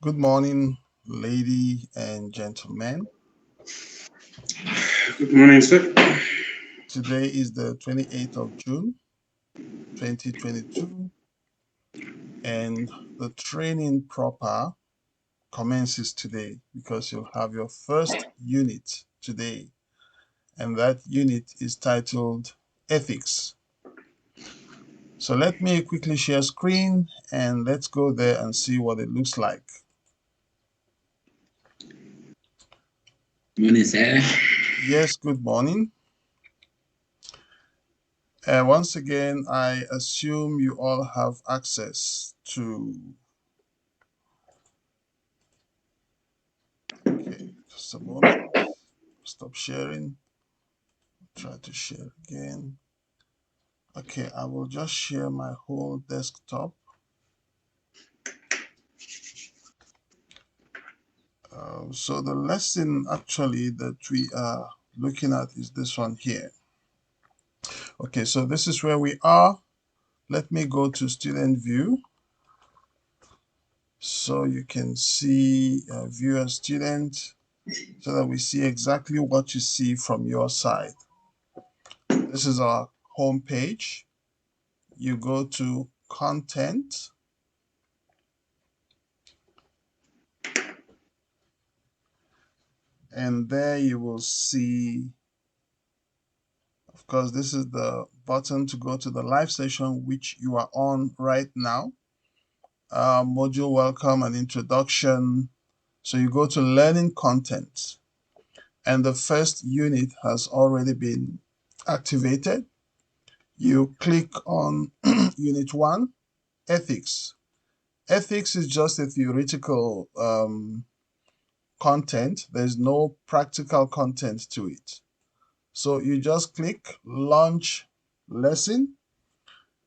Good morning, lady and gentlemen. Good morning, sir. Today is the 28th of June, 2022, and the training proper commences today because you'll have your first unit today, and that unit is titled Ethics. So let me quickly share screen and let's go there and see what it looks like. Morning, sir. Yes, good morning. Once again, I assume you all have access to. Okay, just a moment. Stop sharing. Try to share again. Okay, I will just share my whole desktop. So the lesson actually that we are looking at is this one here. Okay, so this is where we are. Let me go to student view so you can see view as student so that we see exactly what you see from your side. This is our home page. You go to content. And there you will see, of course, this is the button to go to the live session which you are on right now. Module welcome and introduction. So you go to learning content, and the first unit has already been activated. You click on unit one, ethics. Ethics is just a theoretical content. There's no practical content to it. So you just click launch lesson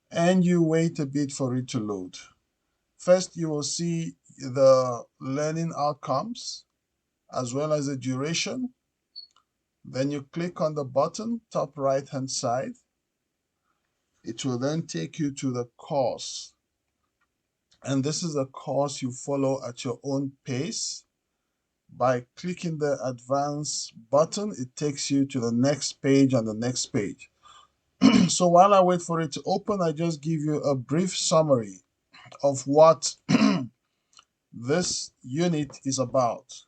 and you wait a bit for it to load. First, you will see the learning outcomes as well as the duration. Then you click on the button, top right hand side. It will then take you to the course. And this is a course you follow at your own pace. By clicking the advanced button, it takes you to the next page and the next page. So while I wait for it to open, I just give you a brief summary of what this unit is about.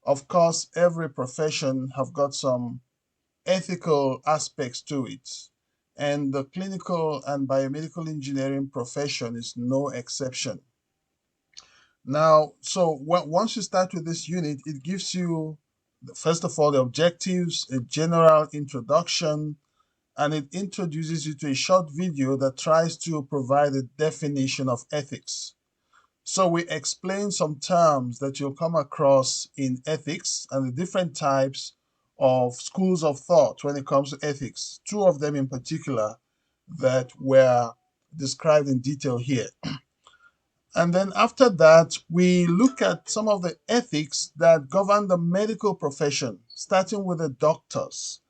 Of course, every profession have got some ethical aspects to it, and the clinical and biomedical engineering profession is no exception. Now, so once you start with this unit, it gives you, first of all, the objectives, a general introduction, and it introduces you to a short video that tries to provide a definition of ethics. So we explain some terms that you'll come across in ethics and the different types of schools of thought when it comes to ethics. Two of them in particular that were described in detail here. And then after that, we look at some of the ethics that govern the medical profession, starting with the doctors,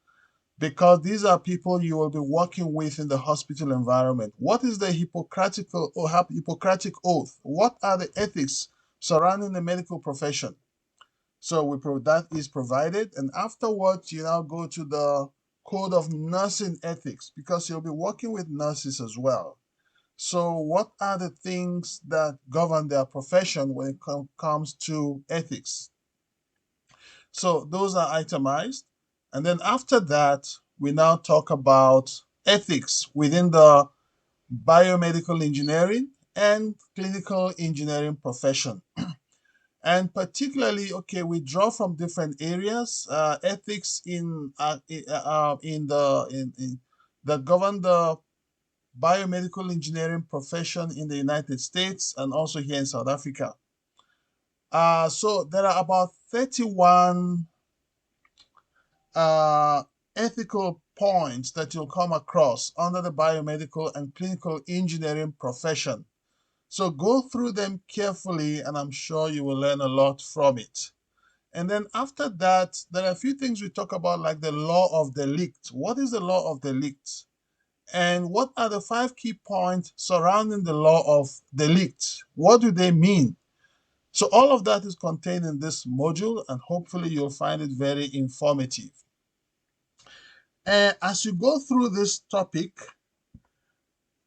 because these are people you will be working with in the hospital environment. What is the Hippocratic oath? What are the ethics surrounding the medical profession? So that is provided, and afterwards you now go to the code of nursing ethics because you'll be working with nurses as well. So what are the things that govern their profession when it comes to ethics? So those are itemized. And then after that, we now talk about ethics within the biomedical engineering and clinical engineering profession. And particularly, okay, we draw from different areas, ethics in that govern the biomedical engineering profession in the United States and also here in South Africa. So there are about 31 uh, ethical points that you'll come across under the biomedical and clinical engineering profession. So go through them carefully, and I'm sure you will learn a lot from it. And then after that, there are a few things we talk about, like the law of delict. What is the law of delict? And what are the 5 key points surrounding the law of delict? What do they mean? So all of that is contained in this module, and hopefully you'll find it very informative. As you go through this topic,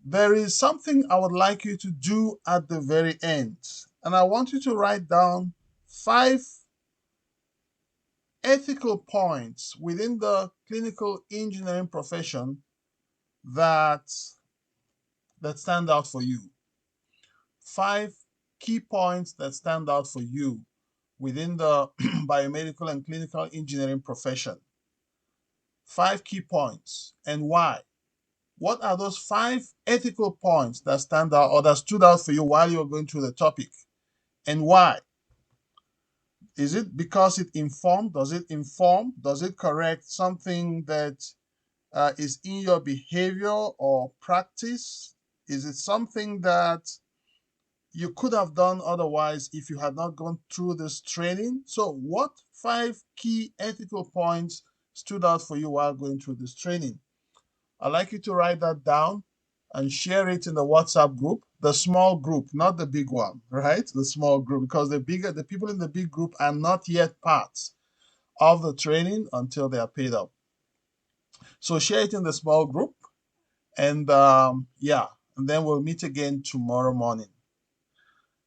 there is something I would like you to do at the very end. And I want you to write down 5 ethical points within the clinical engineering profession that stand out for you. 5 key points that stand out for you within the biomedical and clinical engineering profession. 5 key points, and why? What are those 5 ethical points that stand out or that stood out for you while you were going through the topic, and why? Is it because it informed? Does it inform? Does it correct something that is in your behavior or practice? Is it something that you could have done otherwise if you had not gone through this training? So, what 5 key ethical points stood out for you while going through this training? I'd like you to write that down and share it in the WhatsApp group, the small group, not the big one, right? The small group, because the people in the big group are not yet part of the training until they are paid up. So share it in the small group, and yeah, and then we'll meet again tomorrow morning.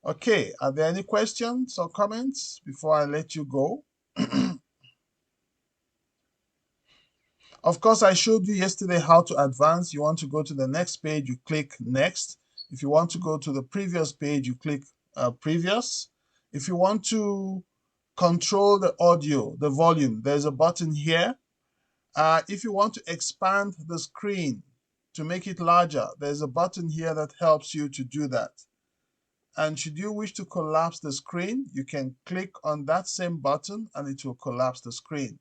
Okay, are there any questions or comments before I let you go? Of course, I showed you yesterday how to advance. You want to go to the next page, you click next. If you want to go to the previous page, you click previous. If you want to control the audio, the volume, there's a button here. If you want to expand the screen to make it larger, there's a button here that helps you to do that. And should you wish to collapse the screen, you can click on that same button and it will collapse the screen.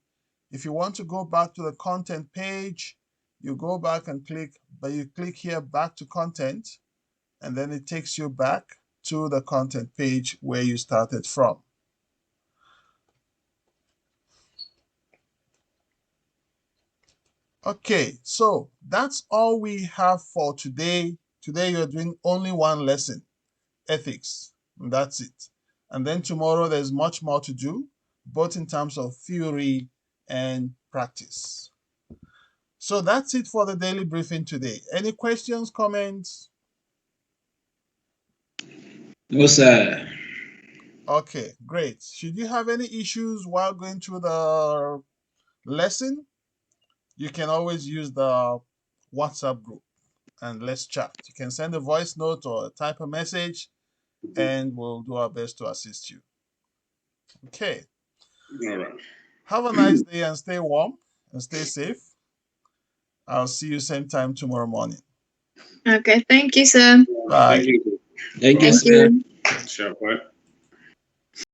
If you want to go back to the content page, you go back and click, but you click here back to content, and then it takes you back to the content page where you started from. Okay, so that's all we have for today. Today you're doing only one lesson, ethics, and that's it. And then tomorrow there's much more to do, both in terms of theory and practice. So that's it for the daily briefing today. Any questions, comments? No, sir. Okay, great. Should you have any issues while going through the lesson, you can always use the WhatsApp group and let's chat. You can send a voice note or type a message and we'll do our best to assist you. Okay. All right. Have a nice day and stay warm and stay safe. I'll see you same time tomorrow morning. Okay, thank you, sir. Bye. Thank you. Thank you, Thank sir. you. Sure.